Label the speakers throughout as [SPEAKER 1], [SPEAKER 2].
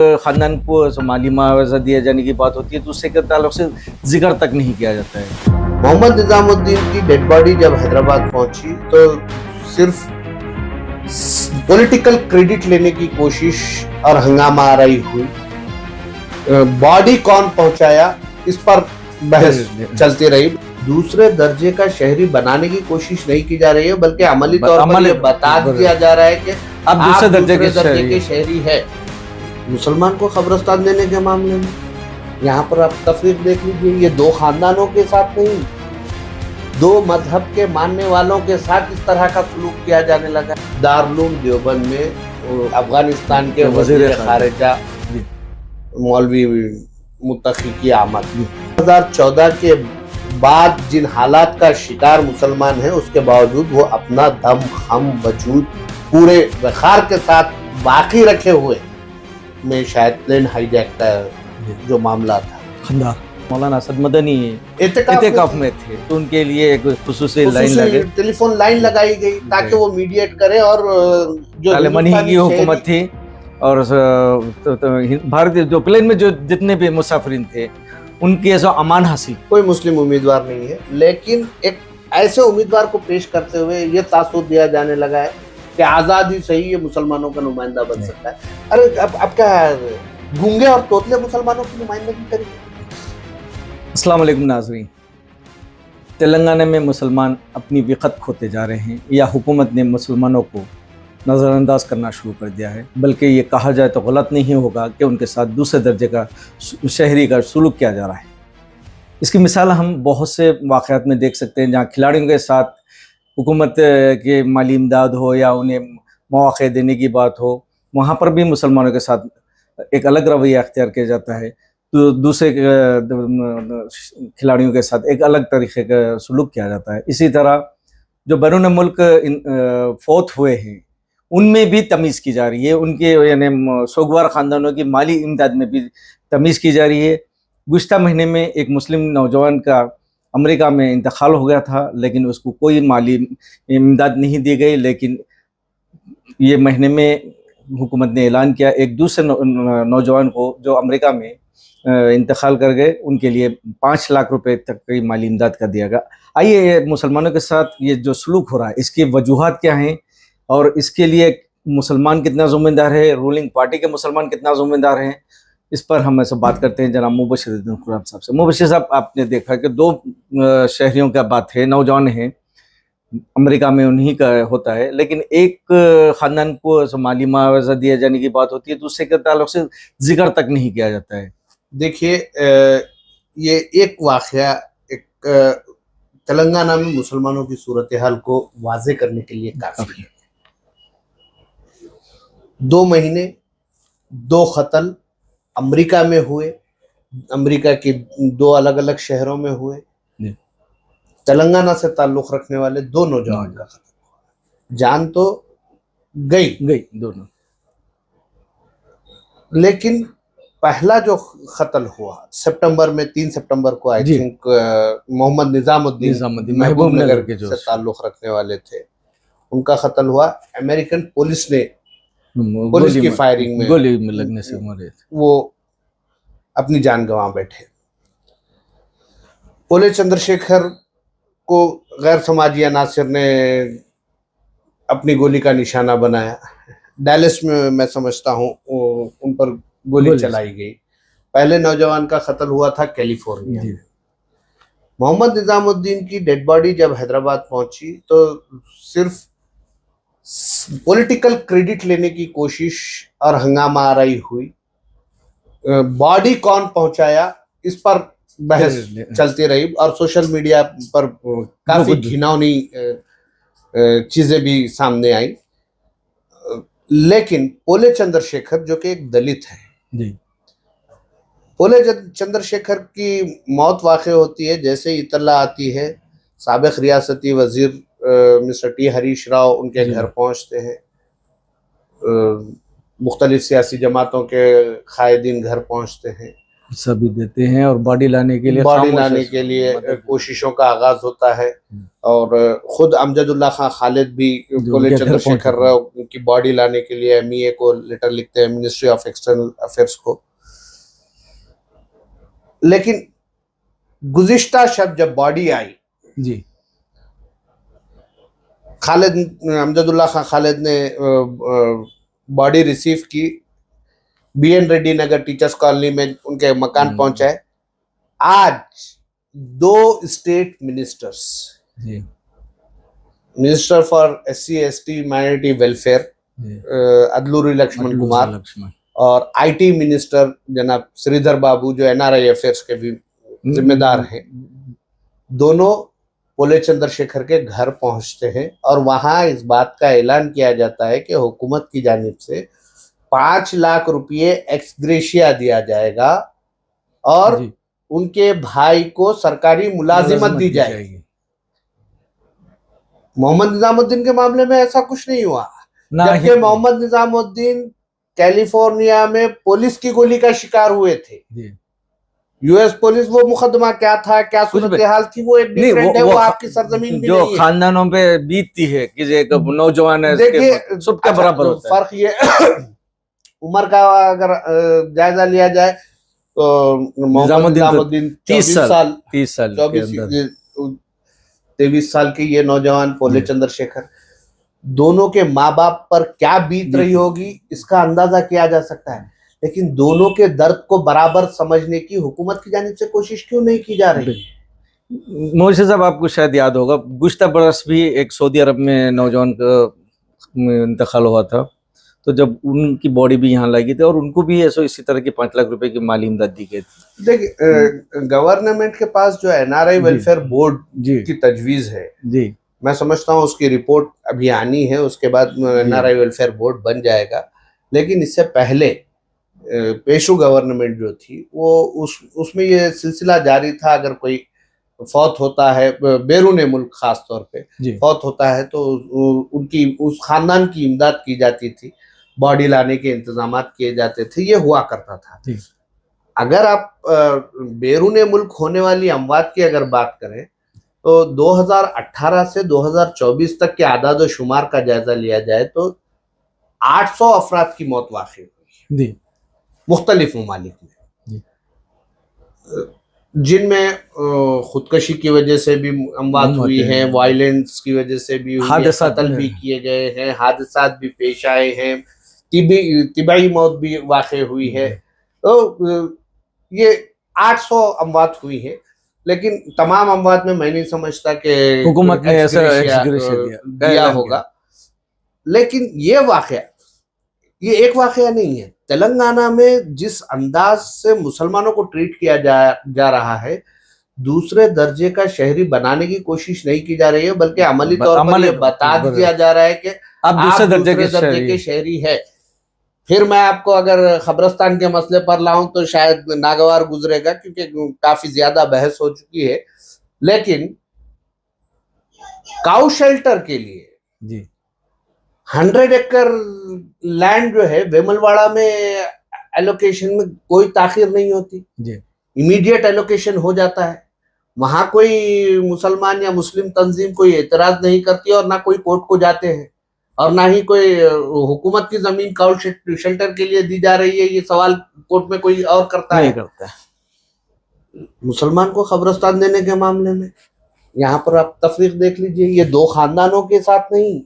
[SPEAKER 1] खानदान को माली मुआवजा दिया जाने की बात होती है तो उससे के ताल्लुक से जिक्र तक नहीं किया जाता है।
[SPEAKER 2] मोहम्मद निजामुद्दीन की डेड बॉडी जब हैदराबाद पहुंची तो सिर्फ पॉलिटिकल क्रेडिट लेने की कोशिश और हंगामा आराई हुई। बॉडी कौन पहुंचाया इस पर बहस चलती रही। दूसरे दर्जे का शहरी बनाने की कोशिश नहीं की जा रही है, बल्कि अमली तौर पर यह बता दिया जा रहा है कि
[SPEAKER 1] आप दूसरे दर्जे
[SPEAKER 2] के शहरी है। मुसलमान को कब्रिस्तान देने के मामले में यहाँ पर आप तफरीक देख लीजिए, ये दो खानदानों के साथ नहीं, दो मजहब के मानने वालों के साथ इस तरह का सलूक किया जाने लगा। दारुल देवबंद में अफगानिस्तान के वज़ीर खारिजा मौलवी मुत्तकी की आमद 2014 के बाद जिन हालात का शिकार मुसलमान है, उसके बावजूद वो अपना दम खम वजूद पूरे वखार के साथ बाकी रखे हुए में शायद प्लेन हाईजैक का जो मामला था,
[SPEAKER 1] मौलाना असद मदनी इत्तेकाफ में थे तो उनके लिए एक खुसूसी लाइन
[SPEAKER 2] टेलीफोन लाइन लगाई गई ताकि वो मीडिएट करे। और जो
[SPEAKER 1] तालिबानी की हुकूमत थी और भारतीय जो प्लेन में जो जितने भी मुसाफिरीन थे उनकी ऐसा अमान हासिल।
[SPEAKER 2] कोई मुस्लिम उम्मीदवार नहीं है, लेकिन एक ऐसे उम्मीदवार को पेश करते हुए ये तासुर दिया जाने लगा है कि आज़ाद ही सही, ये मुसलमानों का नुमाइंदा बन सकता है। अरे अब क्या गूंगे और तोतले मुसलमानों की नुमाइंदगी करेंगे?
[SPEAKER 1] अस्सलाम वालेकुम नाज़रीन। तेलंगाना में मुसलमान अपनी विक़त खोते जा रहे हैं या हुकूमत ने मुसलमानों को नज़रअंदाज करना शुरू कर दिया है, बल्कि ये कहा जाए तो गलत नहीं होगा कि उनके साथ दूसरे दर्जे का शहरी का सलूक किया जा रहा है। इसकी मिसाल हम बहुत से वाक़यात में देख सकते हैं, जहाँ खिलाड़ियों के साथ हुकूमत के माली इमदाद हो या उन्हें मौक़े देने की बात हो, वहाँ पर भी मुसलमानों के साथ एक अलग रवैया अख्तियार किया जाता है, तो दूसरे खिलाड़ियों के साथ एक अलग तरीके का सलूक किया जाता है। इसी तरह जो बैरून मुल्क फौत हुए हैं उनमें भी तमीज़ की जा रही है, उनके यानी सोगवार ख़ानदानों की माली इमदाद में भी तमीज़ की जा रही है। गुज़िश्ता महीने में एक मुस्लिम नौजवान का अमेरिका में इंतकाल हो गया था, लेकिन उसको कोई माली इमदाद नहीं दी गई, लेकिन ये महीने में हुकूमत ने ऐलान किया एक दूसरे नौजवान को जो अमेरिका में इंतकाल कर गए, उनके लिए 5 लाख रुपए तक की माली इमदाद का दिया गया। आइए मुसलमानों के साथ ये जो सलूक हो रहा है इसकी वजूहात क्या हैं और इसके लिए मुसलमान कितना ज़िम्मेदार है, रूलिंग पार्टी के मुसलमान कितना ज़िम्मेदार हैं, इस पर हम ऐसे बात करते हैं जनाब मुबशिरुद्दीन खुर्रम साहब से। मुबशिर साहब, आपने देखा कि 2 शहरियों का बात है, नौजवान हैं, अमेरिका में उन्हीं का होता है, लेकिन एक ख़ानदान को माली मुआवजा दिया जाने की बात होती है तो उससे के ताल्लुक से जिक्र तक नहीं किया जाता है।
[SPEAKER 2] देखिए, ये एक वाक़या एक तेलंगाना में मुसलमानों की सूरत हाल को वाज़े करने के लिए काफ़ी है। 2 महीने 2 कत्ल अमेरिका में हुए, अमेरिका के 2 अलग अलग शहरों में हुए। तेलंगाना से ताल्लुक़ रखने वाले 2 नौजवान का कत्ल, जान तो गई
[SPEAKER 1] दोनों,
[SPEAKER 2] लेकिन पहला जो कत्ल हुआ सितंबर में 3 सितंबर को, आई थिंक मोहम्मद निजामुद्दीन महबूब नगर के जो ताल्लुक़ रखने वाले थे, उनका कत्ल हुआ। अमेरिकन पुलिस ने पुलिस की फायरिंग में
[SPEAKER 1] गोली में लगने से मरे थे,
[SPEAKER 2] वो अपनी जान गंवा बैठे। पोले चंद्रशेखर को गैर समाजी अनासिर ने अपनी गोली का निशाना बनाया। डैलस में मैं समझता हूँ उन पर गोली चलाई गई। पहले नौजवान का कत्ल हुआ था कैलिफोर्निया में। मोहम्मद निजामुद्दीन की डेड बॉडी जब हैदराबाद पहुंची तो सिर्फ पॉलिटिकल क्रेडिट लेने की कोशिश और हंगामा आराई हुई। बॉडी कौन पहुंचाया इस पर बहस चलती रही और सोशल मीडिया पर काफी घिनौनी चीजें भी सामने आई। लेकिन पोले चंद्रशेखर जो कि एक दलित है, पोले चंद्रशेखर की मौत वाक़ई होती है, जैसे इत्तला आती है साबिक़ रियासती वजीर मिस्टर टी हरीश राव उनके घर पहुंचते हैं, मुख्तलिफ सियासी जमातों के कायदीन घर पहुंचते हैं,
[SPEAKER 1] हिस्सा भी देते हैं और बॉडी लाने के लिए
[SPEAKER 2] बॉडी
[SPEAKER 1] खामोश
[SPEAKER 2] लाने
[SPEAKER 1] है,
[SPEAKER 2] के लिए
[SPEAKER 1] मदद-
[SPEAKER 2] कोशिशों का आगाज होता है। और खुद अमजदुल्ला खां खालिद भी
[SPEAKER 1] जो
[SPEAKER 2] कोले
[SPEAKER 1] उनके घर
[SPEAKER 2] चंद्रशेखर
[SPEAKER 1] पहुंचे
[SPEAKER 2] राव की बॉडी लाने के लिए MEA को लेटर लिखते हैं, मिनिस्ट्री ऑफ एक्सटर्नल अफेयर्स को। लेकिन गुज़िश्ता शब जब बॉडी आई,
[SPEAKER 1] जी
[SPEAKER 2] खालिद अमजदुल्ला खां खालिद ने बॉडी रिसीव की, BN Reddy Nagar teachers colony में उनके मकान पहुंचाए। आज 2 स्टेट मिनिस्टर्स,
[SPEAKER 1] जी
[SPEAKER 2] minister for SC ST minority welfare
[SPEAKER 1] जी
[SPEAKER 2] अदलूरी लक्ष्मण कुमार
[SPEAKER 1] लक्ष्मण
[SPEAKER 2] और IT मिनिस्टर जनाब श्रीधर बाबू जो NRI अफेयर्स के भी जिम्मेदार हैं, दोनों पोले चंद्रशेखर के घर पहुंचते हैं और वहां इस बात का ऐलान किया जाता है कि हुकूमत की जानिब से 5 लाख रुपये एक्स ग्रेशिया दिया जाएगा और
[SPEAKER 1] जी।
[SPEAKER 2] उनके भाई को सरकारी मुलाजिमत दी जाएगी। मोहम्मद निजामुद्दीन के मामले में ऐसा कुछ नहीं हुआ, जबकि मोहम्मद निजामुद्दीन कैलिफोर्निया में पुलिस की गोली का शिकार हुए थे।
[SPEAKER 1] जी।
[SPEAKER 2] US पुलिस, वो मुकदमा क्या था, क्या सूरत हाल थी, वो एक डिफरेंट है, वो आपकी सरजमीन भी
[SPEAKER 1] जो
[SPEAKER 2] नहीं है।
[SPEAKER 1] खानदानों पे बीतती है कि एक नौजवान है,
[SPEAKER 2] देखिए
[SPEAKER 1] सबके बराबर होता है।
[SPEAKER 2] फर्क ये उम्र का अगर जायजा लिया जाए तो मोहम्मद निजामुद्दीन
[SPEAKER 1] 30 साल
[SPEAKER 2] 23 साल के ये नौजवान पोले चंद्रशेखर, दोनों के माँ बाप पर क्या बीत रही होगी इसका अंदाजा किया जा सकता है। लेकिन दोनों के दर्द को बराबर समझने की हुकूमत की जानिब से कोशिश क्यों नहीं की जा रही?
[SPEAKER 1] मोर्शी साहब, आपको शायद याद होगा, गुज़िश्ता बरस भी एक सऊदी अरब में नौजवान का इंतकाल हुआ था, तो जब उनकी बॉडी भी यहाँ लाई गई थी और उनको भी ऐसा इसी तरह की 5 लाख रुपए की माली इमदाद दी गई थी।
[SPEAKER 2] देखिए गवर्नमेंट के पास जो NRI वेलफेयर बोर्ड की तजवीज है,
[SPEAKER 1] जी
[SPEAKER 2] मैं समझता हूँ उसकी रिपोर्ट अभी आनी है, उसके बाद NRI वेलफेयर बोर्ड बन जाएगा। लेकिन इससे पहले पेशु गवर्नमेंट जो थी वो उसमें ये सिलसिला जारी था, अगर कोई फौत होता है बैरून मुल्क खास तौर पे फौत होता है तो उनकी उस खानदान की इमदाद की जाती थी, बॉडी लाने के इंतजाम किए जाते थे, ये हुआ करता था। अगर आप बैरून मुल्क होने वाली अमवात की अगर बात करें तो 2018 से 2024 तक के आदाद शुमार का जायजा लिया जाए तो 800 अफराद की मौत वाक़ई हुई मुख्तलिफ ममालिक में, जिनमें खुदकशी की वजह से भी अमवात हुई है, वायलेंस की वजह से भी हुई है, कत्ल भी किए गए हैं, हादसात भी पेश आए हैं, तिबाई मौत भी वाक़ई हुई है। तो ये 800 अमवात हुई है, लेकिन तमाम अमवात में मैं नहीं समझता कि
[SPEAKER 1] हुकूमत ने ऐसा दिया
[SPEAKER 2] होगा। लेकिन ये एक वाक़या नहीं है। तेलंगाना में जिस अंदाज से मुसलमानों को ट्रीट किया जा रहा है, दूसरे दर्जे का शहरी बनाने की कोशिश नहीं की जा रही है, बल्कि अमली तौर पर ये बता दिया जा रहा है कि आप दूसरे दर्जे के शहरी है। फिर मैं आपको अगर खबरस्तान के मसले पर लाऊं तो शायद नागवार गुजरेगा, क्योंकि काफी ज्यादा बहस हो चुकी है। लेकिन काउ शेल्टर के लिए 100 एकड़ लैंड जो है वेमुलवाड़ा में एलोकेशन में कोई ताखिर नहीं होती, इमीडिएट एलोकेशन हो जाता है। वहां कोई मुसलमान या मुस्लिम तंजीम कोई एतराज नहीं करती और ना कोई कोर्ट को जाते हैं और ना ही कोई हुकूमत की जमीन काउ शेल्टर के लिए दी जा रही है, ये सवाल कोर्ट में कोई और करता है। मुसलमान को खबरस्तान देने के मामले में यहाँ पर आप तफरीक देख लीजिए, ये 2 खानदानों के साथ नहीं,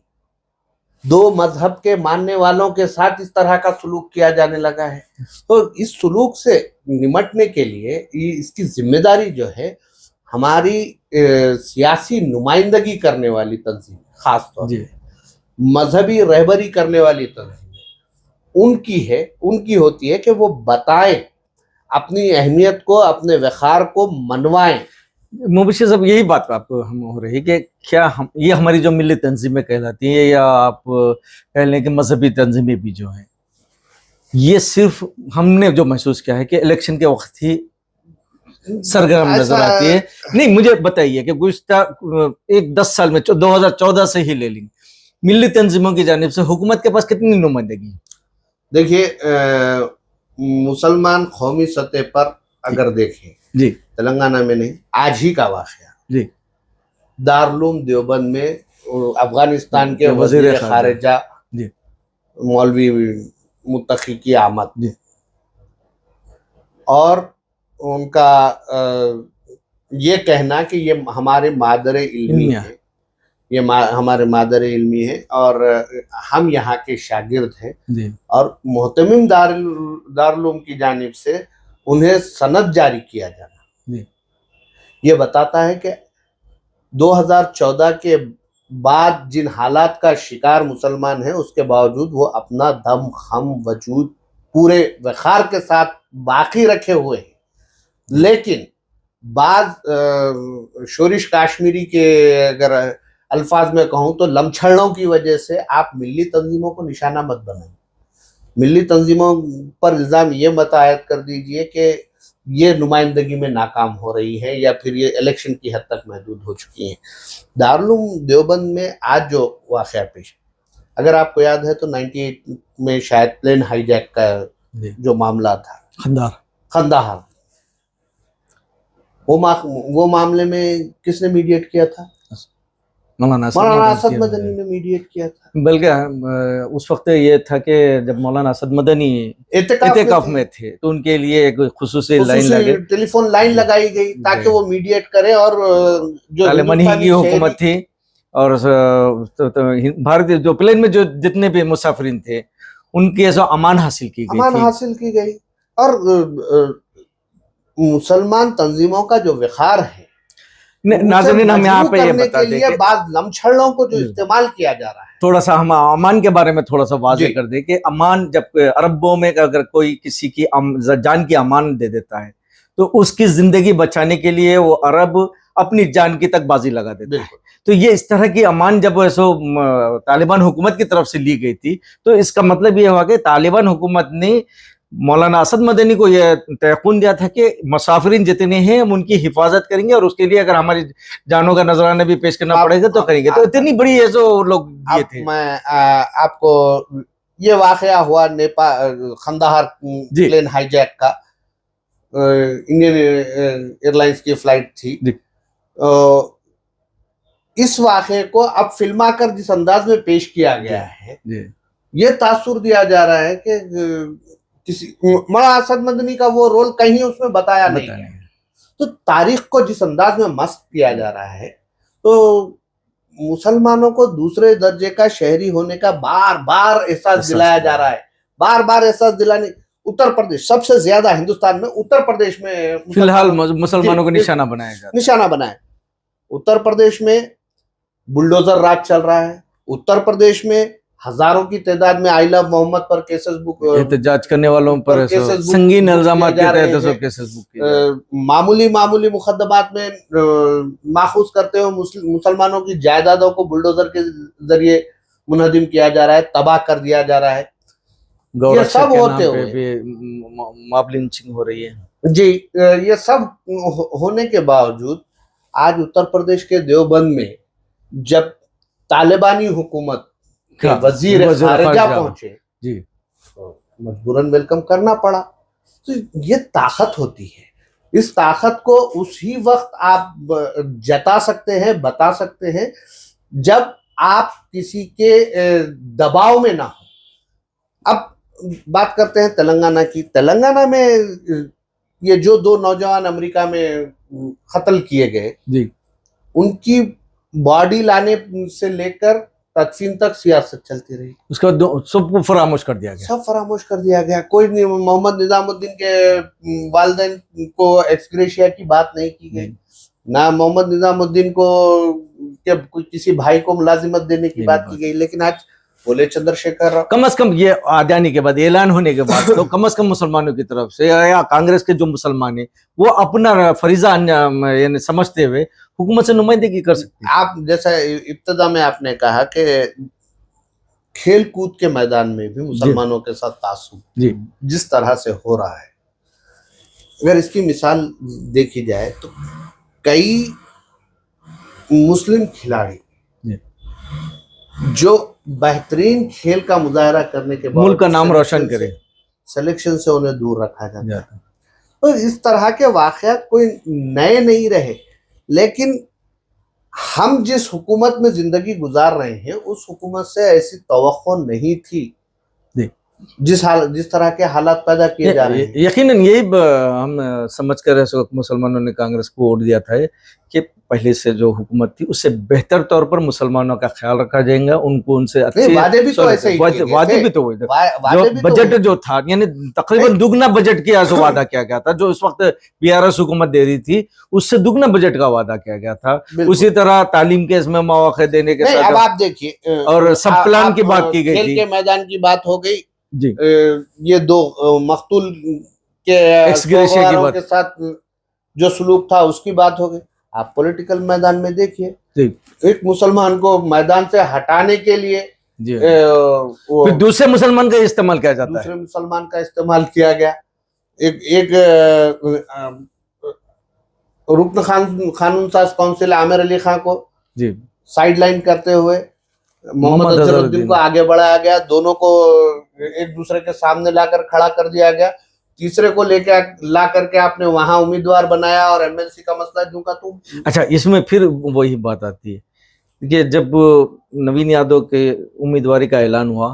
[SPEAKER 2] 2 मजहब के मानने वालों के साथ इस तरह का सलूक किया जाने लगा है। तो इस सलूक से निमटने के लिए इसकी जिम्मेदारी जो है हमारी सियासी नुमाइंदगी करने वाली तंजीम, खास तौर पर मजहबी रहबरी करने वाली तंजीम, उनकी होती है कि वो बताएं, अपनी अहमियत को, अपने वक़ार को मनवाएं।
[SPEAKER 1] मुबशिर साहब, यही बात आपको हम हो रही कि क्या ये हमारी जो मिली तंजीमें कहलाती हैं, या आप कह लें कि मजहबी तंजीमें भी जो हैं, ये सिर्फ हमने जो महसूस किया है कि इलेक्शन के वक्त ही सरगर्म नजर आती है। नहीं, मुझे बताइए कि गुज़िश्ता 10 साल में 2014 से ही ले लेंगे, मिली तंजीमों की जानिब से हुकूमत के पास कितनी नुमाइंदगी?
[SPEAKER 2] देखिए, मुसलमान कौमी सतह पर अगर देखें,
[SPEAKER 1] जी
[SPEAKER 2] तेलंगाना में नहीं, आज ही का वाकया
[SPEAKER 1] जी
[SPEAKER 2] दारुल देवबंद में अफगानिस्तान के
[SPEAKER 1] वज़ीर
[SPEAKER 2] वज़ीर खारिजा
[SPEAKER 1] जी
[SPEAKER 2] मौलवी मुत्तकी की आमद
[SPEAKER 1] जी
[SPEAKER 2] और उनका ये कहना कि ये हमारे मादर इल्मी
[SPEAKER 1] इल्मिया
[SPEAKER 2] है, ये हमारे मादर इल्मी है और हम यहाँ के शागिर्द हैं
[SPEAKER 1] जी
[SPEAKER 2] और मोहतमिम दारुल की जानिब से उन्हें सनद जारी किया जाना
[SPEAKER 1] जी
[SPEAKER 2] ये बताता है कि 2014 के बाद जिन हालात का शिकार मुसलमान है उसके बावजूद वो अपना दम खम वजूद पूरे वखार के साथ बाकी रखे हुए हैं। लेकिन बाज शोरिश काश्मीरी के अगर अल्फाज में कहूँ तो लमछड़ों की वजह से आप मिली तंजीमों को निशाना मत बनाइए। मिली तंजीमों पर इल्ज़ाम ये मत आयद कर दीजिए कि ये नुमाइंदगी में नाकाम हो रही है या फिर ये इलेक्शन की हद तक महदूद हो चुकी हैं। दारुल देवबंद में आज जो वाक़या पेश, अगर आपको याद है तो 98 में शायद प्लेन हाईजैक का जो मामला था, खंदाहार, वो मामले में किसने मीडिएट किया था? मौलाना असद मदनी ने मीडिएट किया था।
[SPEAKER 1] बल्कि उस वक्त ये था कि जब मौलाना असद मदनी इत्तेकाफ में थे तो उनके लिए एक खुसूसी लाइन
[SPEAKER 2] टेलीफोन लाइन लगाई गई ताकि वो मीडिएट करे और जो
[SPEAKER 1] तालिबानी की हुकूमत थी और भारतीय जो प्लेन में जो जितने भी मुसाफिरीन थे उनकी ऐसा अमान हासिल की
[SPEAKER 2] गई और मुसलमान तंजीमों का जो विखार है,
[SPEAKER 1] नाज़रीन हम यहाँ पे ये बता दें कि
[SPEAKER 2] बाद लमछड़ों को जो इस्तेमाल किया जा रहा है,
[SPEAKER 1] थोड़ा सा हम अमान के बारे में थोड़ा सा वाज़ेह कर दें कि अमान जब अरबों में अगर कोई किसी की जान की अमान दे देता है तो उसकी जिंदगी बचाने के लिए वो अरब अपनी जान की तक बाजी लगा देता है। तो ये इस तरह की अमान जब ऐसो तालिबान हुकूमत की तरफ से ली गई थी तो इसका मतलब ये हुआ कि तालिबान हुकूमत ने मौलाना असद मदनी को यह तयक़ुन दिया था कि मुसाफिरीन जितने हैं हम उनकी हिफाजत करेंगे और उसके लिए अगर हमारी जानों का नजराना भी पेश करना पड़ेगा तो करेंगे। तो इतनी बड़ी है जो लोग ये थे।
[SPEAKER 2] मैं आपको ये वाकया हुआ नेपाल खंदाहार प्लेन हाईजैक का, इंडियन एयरलाइंस की फ्लाइट थी। इस वाकये को अब फिल्मा कर जिस अंदाज में पेश किया गया है, ये तासुर दिया जा रहा है कि किसी मौलाना असद मदनी का वो रोल कहीं उसमें बताया नहीं है। तो तारीख को जिस अंदाज में मस्त किया जा रहा है तो मुसलमानों को दूसरे दर्जे का शहरी होने का बार बार एहसास दिलाया जा रहा है। बार बार एहसास दिलाने, उत्तर प्रदेश सबसे ज्यादा हिंदुस्तान में उत्तर प्रदेश में
[SPEAKER 1] फिलहाल मुसलमानों को निशाना बनाया।
[SPEAKER 2] उत्तर प्रदेश में बुलडोजर राज चल रहा है। उत्तर प्रदेश में हजारों की तादाद में आई लव मोहम्मद पर केसेस बुक,
[SPEAKER 1] एहतजाज करने वालों पर संगीन इल्जामात के तहत केसेस बुक,
[SPEAKER 2] मामूली मुकदमात में माखूज करते हुए मुसलमानों की जायदादों को बुलडोजर के जरिए मुनहदिम किया जा रहा है, तबाह कर दिया जा रहा है। ये सब होते हुए
[SPEAKER 1] मॉब लिंचिंग हो रही है
[SPEAKER 2] जी। ये सब होने के बावजूद आज उत्तर प्रदेश के देवबंद में जब तालिबानी हुकूमत के वजीर खारिजा पहुंचे
[SPEAKER 1] जी,
[SPEAKER 2] तो मजबूरन वेलकम करना पड़ा। तो ये ताकत होती है। इस ताकत को उसी वक्त आप जता सकते हैं, बता सकते हैं जब आप किसी के दबाव में ना हो। अब बात करते हैं तेलंगाना की। तेलंगाना में ये जो 2 नौजवान अमेरिका में कत्ल किए गए जी, उनकी बॉडी लाने से लेकर तदफीन तक सियासत चलती रही।
[SPEAKER 1] उसके बाद सबको फरामोश कर दिया गया।
[SPEAKER 2] सब फरामोश कर दिया गया। कोई नहीं, मोहम्मद निजामुद्दीन के वालिदैन को एक्सग्रेशिया की बात नहीं की गई, ना मोहम्मद निजामुद्दीन को किसी भाई को मुलाजिमत देने की बात की गई। लेकिन आज बोले चंद्रशेखर, कम
[SPEAKER 1] से कम ये आ जाने के बाद, ऐलान होने के बाद तो कम से कम मुसलमानों की तरफ से या कांग्रेस के जो मुसलमान है वो अपना फरीजा यानी समझते हुए हुकूमत से नुमाइंदगी कर सकते हैं।
[SPEAKER 2] आप जैसा इब्तिदा में आपने कहा कि खेल कूद के मैदान में भी मुसलमानों के साथ तासुब जिस तरह से हो रहा है, अगर इसकी मिसाल देखी जाए तो कई मुस्लिम खिलाड़ी जो बेहतरीन खेल का मुजाहरा करने के बाद
[SPEAKER 1] मुल्क का नाम रोशन करे,
[SPEAKER 2] सिलेक्शन से उन्हें दूर रखा जाता है। तो इस तरह के वाक़यात कोई नए नहीं रहे, लेकिन हम जिस हुकूमत में जिंदगी गुजार रहे हैं उस हुकूमत से ऐसी तवक्को नहीं थी,
[SPEAKER 1] जी।
[SPEAKER 2] जिस तरह के हालात पैदा किए जा रहे हैं।
[SPEAKER 1] यकीनन यही हम समझ कर इस वक्त मुसलमानों ने कांग्रेस को वोट दिया था कि पहले से जो हुकूमत थी उससे बेहतर तौर पर मुसलमानों का ख्याल रखा जाएगा, उनको उनसे अच्छे
[SPEAKER 2] वादे भी तो ऐसे ही किए गए
[SPEAKER 1] वादे
[SPEAKER 2] थे।
[SPEAKER 1] भी तो हुए थे।
[SPEAKER 2] वादे
[SPEAKER 1] जो
[SPEAKER 2] भी तो
[SPEAKER 1] बजट
[SPEAKER 2] हुए।
[SPEAKER 1] जो था यानी तकरीबन दुगना बजट किया जो वादा किया गया था, जो इस वक्त बीआरएस हुकूमत दे रही थी उससे दुगना बजट का वादा किया गया था।
[SPEAKER 2] बिल्कुल।
[SPEAKER 1] उसी तरह तालीम के इसमें मौके देने के
[SPEAKER 2] नहीं, अब
[SPEAKER 1] साथ
[SPEAKER 2] आप देखिए,
[SPEAKER 1] और सब प्लान की बात की गई
[SPEAKER 2] खेल
[SPEAKER 1] थी।
[SPEAKER 2] के मैदान की बात हो गई,
[SPEAKER 1] जी,
[SPEAKER 2] ये दो मकतूल के
[SPEAKER 1] एक्स-ग्रेशिया की
[SPEAKER 2] सौगारों
[SPEAKER 1] बात।
[SPEAKER 2] के साथ जो सलूक था उसकी बात हो गई। आप पॉलिटिकल मैदान में देखिए,
[SPEAKER 1] जी,
[SPEAKER 2] एक मुसलमान को मैदान से हटाने के लिए
[SPEAKER 1] जी।
[SPEAKER 2] वो
[SPEAKER 1] फिर दूसरे मुसलमान का इस्तेमाल किया जाता है।
[SPEAKER 2] दूसरे मुसलमान का इस्तेमाल किया गया। एक रुकन कानून साज काउंसिल आमिर अली खां को
[SPEAKER 1] जी,
[SPEAKER 2] साइड लाइन करते हुए मोहम्मद अजहरुद्दीन को आगे बढ़ाया गया, दोनों को एक दूसरे के सामने लाकर खड़ा कर दिया गया, तीसरे को लेकर ला करके आपने वहां उम्मीदवार बनाया और एमएलसी का मसला दूंगा तुम।
[SPEAKER 1] अच्छा, इसमें फिर वही बात आती है कि जब नवीन यादव के उम्मीदवारी का ऐलान हुआ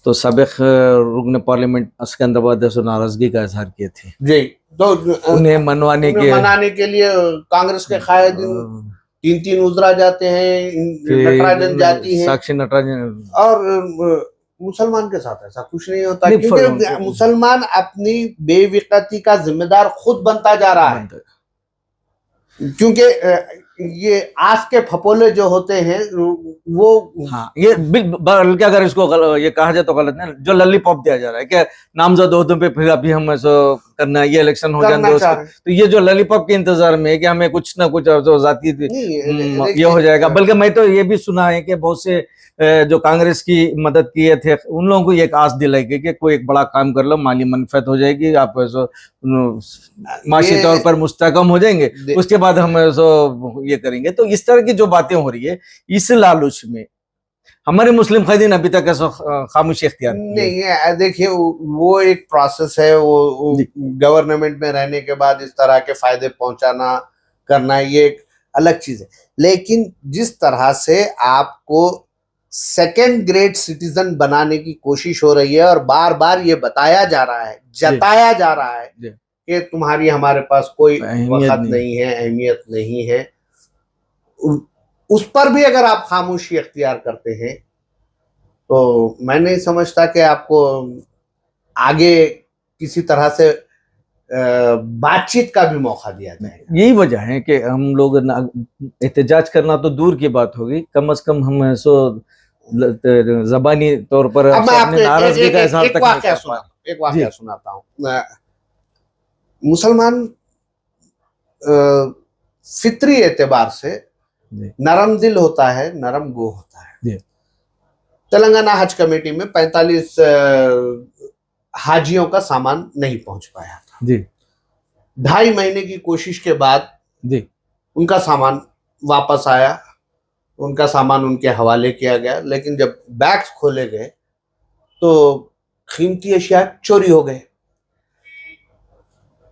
[SPEAKER 1] तो साबिक रुकन पार्लियामेंट सिकंदराबाद से नाराजगी का इजहार किए थे।
[SPEAKER 2] जी, तो
[SPEAKER 1] उन्हें मनाने
[SPEAKER 2] के लिए कांग्रेस के कायदीन 3 उजरा जाते हैं, नटराजन जाती है,
[SPEAKER 1] साक्षी नटराजन,
[SPEAKER 2] और मुसलमान के साथ ऐसा कुछ नहीं होता,
[SPEAKER 1] नहीं,
[SPEAKER 2] क्योंकि मुसलमान अपनी बेविकती का जिम्मेदार खुद बनता जा रहा है। क्योंकि ये आस के फपोले जो होते हैं वो,
[SPEAKER 1] हाँ, ये बल्कि अगर इसको ये कहा जाए तो गलत नहीं, जो लॉलीपॉप दिया जा रहा है कि नामजद ओहदों पे फिर अभी हम ऐसा करना है, ये इलेक्शन हो जाएंगे तो ये जो लॉलीपॉप के इंतजार में है कि हमें कुछ ना कुछ जो जाती ये हो जाएगा। बल्कि मैं तो ये भी सुना है कि बहुत से जो कांग्रेस की मदद किए थे उन लोगों को एक आस दिलाई गई कि कोई एक बड़ा काम कर लो, माली मनफत हो जाएगी, आप माशी तौर पर मुस्तकम हो जाएंगे, उसके बाद हम ये करेंगे। तो इस तरह की जो बातें हो रही है, इस लालच में हमारे मुस्लिम खैदीन अभी तक ऐसा खामोशी इख्तियार
[SPEAKER 2] नहीं है। देखिए, वो एक प्रोसेस है, वो गवर्नमेंट में रहने के बाद इस तरह के फायदे पहुंचाना करना ये एक अलग चीज है, लेकिन जिस तरह से आपको सेकेंड ग्रेड सिटीजन बनाने की कोशिश हो रही है और बार बार ये बताया जा रहा है, जताया जा रहा है कि तुम्हारी हमारे पास कोई वक्त नहीं है, अहमियत नहीं है, उस पर भी अगर आप खामोशी अख्तियार करते हैं तो मैं नहीं समझता कि आपको आगे किसी तरह से बातचीत का भी मौका दिया जाएगा।
[SPEAKER 1] यही वजह है कि हम लोग एहतजाज करना तो दूर की बात होगी, कम से कम हम जबानी तौर पर नाराजगी का इजहार तक
[SPEAKER 2] एक वाकया सुनाता हूँ। मुसलमान फित्री एतबार से नरम दिल होता है, नरम गो होता है। तेलंगाना हज कमेटी में 45 हाजियों का सामान नहीं पहुंच पाया था जी। 2.5 महीने की कोशिश के बाद जी उनका सामान वापस आया, उनका सामान उनके हवाले किया गया, लेकिन जब बैग्स खोले गए तो कीमती अशिया चोरी हो गए।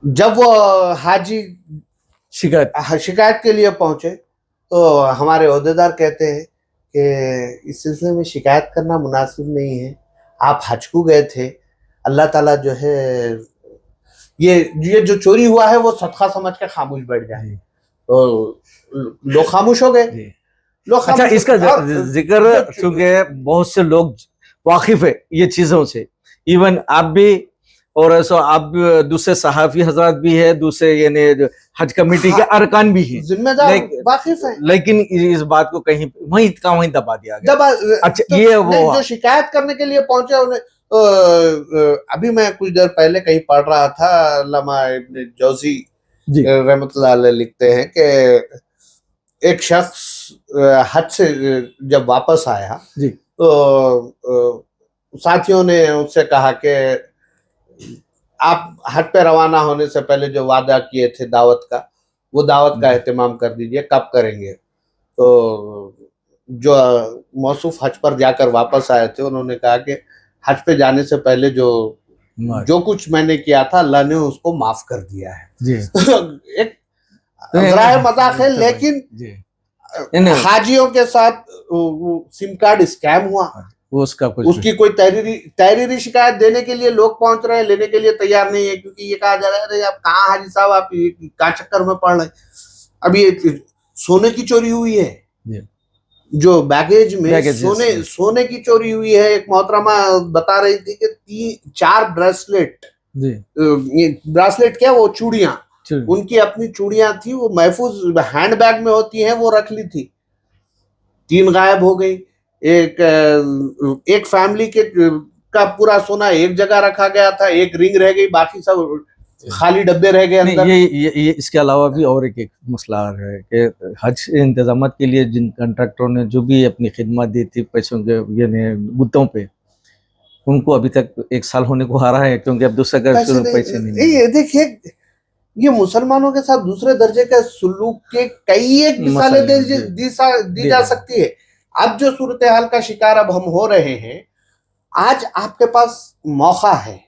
[SPEAKER 2] जब वो हाजी शिकायत के लिए पहुंचे तो हमारे ओहदेदार कहते हैं कि इस सिलसिले में शिकायत करना मुनासिब नहीं है, आप हज को गए थे, अल्लाह ताला जो है ये जो चोरी हुआ है वो सदका समझ के खामोश बैठ जाए। तो लोग खामोश हो गए।
[SPEAKER 1] अच्छा, इसका जिक्र चूंकि बहुत से लोग वाकिफ है ये चीजों से, इवन आप भी और ऐसा आप दूसरे सहाफी हजरात भी है, दूसरे यानी हज कमेटी के अरकान भी हैं,
[SPEAKER 2] जिम्मेदार वाकिफ हैं,
[SPEAKER 1] लेकिन इस बात को कहीं वहीं दबा दिया गया। अच्छा,
[SPEAKER 2] तो ये वो जो शिकायत करने के लिए पहुंचे उन्हें, अभी मैं कुछ देर पहले कहीं पढ़ रहा था, अल्लामा इब्न जौजी रहमतुल्लाह अलैह लिखते हैं कि एक शख्स हज से जब वापस आया जी तो साथियों ने उससे कहा कि आप हज पे रवाना होने से पहले जो वादा किए थे दावत का, वो दावत का एहतमाम कर दीजिए, कब करेंगे। तो जो मौसूफ हज पर जाकर वापस आए थे उन्होंने कहा कि हज पे जाने से पहले जो जो कुछ मैंने किया था अल्लाह ने उसको माफ कर दिया है।
[SPEAKER 1] जी
[SPEAKER 2] एक ज़राए मजाक है, लेकिन हाजियों के साथ सिम कार्ड स्कैम हुआ,
[SPEAKER 1] वो उसका कुछ
[SPEAKER 2] उसकी कोई तहरीरी शिकायत देने के लिए लोग पहुंच रहे हैं, लेने के लिए तैयार नहीं है, क्योंकि ये कहा जा रहा है अरे आप कहाँ हाजी साहब, आप क्या चक्कर में पड़ रहे हैं। अभी सोने की चोरी हुई है, जो बैगेज में सोने की चोरी हुई है। एक मोहतरमा बता रही थी कि 4 ब्रेसलेट क्या, वो चूड़ियां, उनकी अपनी चूड़ियां थी, वो महफूज हैंड बैग में होती हैं, वो रख ली थी, 3 गायब हो गई। एक फैमिली के का पूरा सोना एक जगह रखा गया था, एक रिंग रह गई, बाकी सब खाली डब्बे रह गए अंदर।
[SPEAKER 1] ये इसके अलावा भी और एक मसला है कि हज इंतजाम के लिए जिन कॉन्ट्रैक्टरों ने जो भी अपनी खिदमत दी थी पैसों के गुत्तों पे, उनको अभी तक 1 साल होने को आ रहा है, क्योंकि अब दूसरा पैसे नहीं।
[SPEAKER 2] देखिए, ये मुसलमानों के साथ दूसरे दर्जे के सुलूक के कई एक मिसालें दी जा सकती है। अब जो सूरत हाल का शिकार अब हम हो रहे हैं, आज आपके पास मौका है,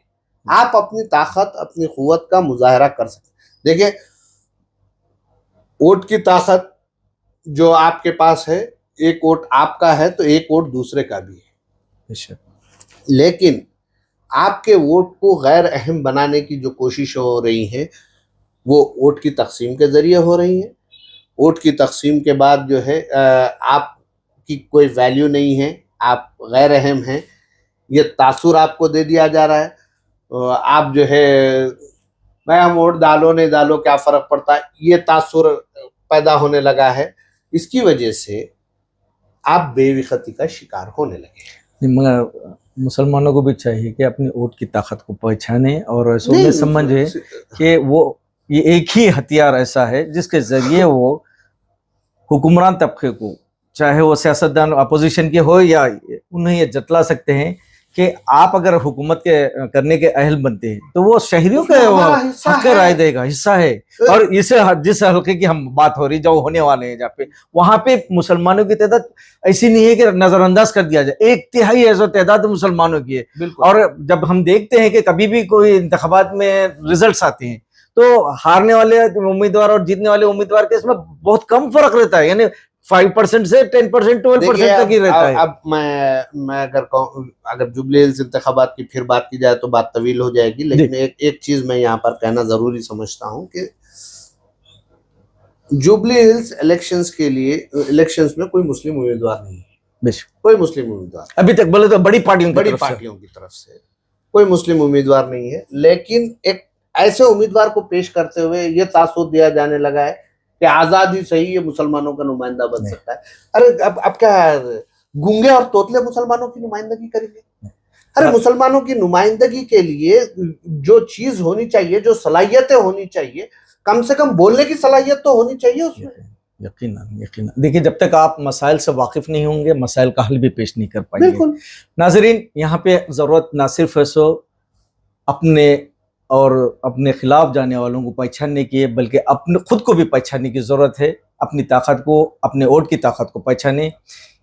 [SPEAKER 2] आप अपनी ताकत, अपनी कुव्वत का मुजाहरा कर सकते। देखिए, वोट की ताकत जो आपके पास है, एक वोट आपका है तो एक वोट दूसरे का भी है, लेकिन आपके वोट को गैर अहम बनाने की जो कोशिश हो रही है वो वोट की तकसीम के जरिए हो रही है। वोट की तकसीम के बाद जो है आपकी कोई वैल्यू नहीं है, आप गैर अहम हैं, ये तासुर आपको दे दिया जा रहा है। आप जो है मैं वोट डालो नहीं डालो क्या फर्क पड़ता है, ये तासुर पैदा होने लगा है। इसकी वजह से आप बेवकूफ़ी का शिकार होने लगे।
[SPEAKER 1] मगर मुसलमानों को भी चाहिए कि अपनी वोट की ताकत को पहचाने और समझे कि वो ये एक ही हथियार ऐसा है जिसके जरिए वो हुक्मरान तबके को, चाहे वो सियासतदान अपोजिशन के हो, या उन्हें ये जतला सकते हैं कि आप अगर हुकूमत के करने के अहल बनते हैं तो वो शहरियों का हक राय देगा, हिस्सा है। और इसे जिस हल्के की हम बात हो रही, जो होने वाले हैं जहाँ पे, वहां पे मुसलमानों की तादाद ऐसी नहीं है कि नजरअंदाज कर दिया जाए, 1/3 ऐसा तादाद मुसलमानों की है। और जब हम देखते हैं कि कभी भी कोई इंतखाबात में रिजल्ट आते हैं तो हारने वाले उम्मीदवार और जीतने वाले उम्मीदवार के इसमें बहुत कम फर्क रहता है, यानी 5% से 10%, 12% तक ही रहता है।
[SPEAKER 2] अब मैं अगर कहूं, अगर जुबली हिल्स इंतखाबात की फिर बात की जाए तो बात तवील हो जाएगी, लेकिन एक चीज मैं यहाँ पर कहना जरूरी समझता हूँ कि जुबली हिल्स इलेक्शंस में कोई मुस्लिम उम्मीदवार नहीं है, कोई मुस्लिम उम्मीदवार
[SPEAKER 1] अभी तक बोले तो बड़ी पार्टियों
[SPEAKER 2] की तरफ से कोई मुस्लिम उम्मीदवार नहीं है। लेकिन एक ऐसे उम्मीदवार को पेश करते हुए ये तासुर दिया जाने लगा है कि आजादी सही ये मुसलमानों का नुमाइंदा बन सकता है। अरे अब क्या गूंगे और तोतले मुसलमानों की नुमाइंदगी करेंगे? अरे मुसलमानों की नुमाइंदगी के लिए जो चीज होनी चाहिए, जो सलाहियतें होनी चाहिए, कम से कम बोलने की सलाहियत तो होनी चाहिए उसमें।
[SPEAKER 1] यकीनन। देखिए, जब तक आप मसाइल से वाकिफ नहीं होंगे, मसाइल का हल भी पेश नहीं कर पाएंगे। नाज़रीन, यहाँ पे जरूरत ना सिर्फ है सो अपने और अपने खिलाफ जाने वालों को पहचानने की है, बल्कि अपने खुद को भी पहचानने की ज़रूरत है। अपनी ताकत को, अपने वोट की ताकत को पहचाने।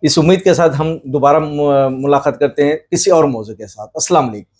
[SPEAKER 1] इस उम्मीद के साथ हम दोबारा मुलाकात करते हैं किसी और मौजू के साथ। अस्सलाम वालेकुम।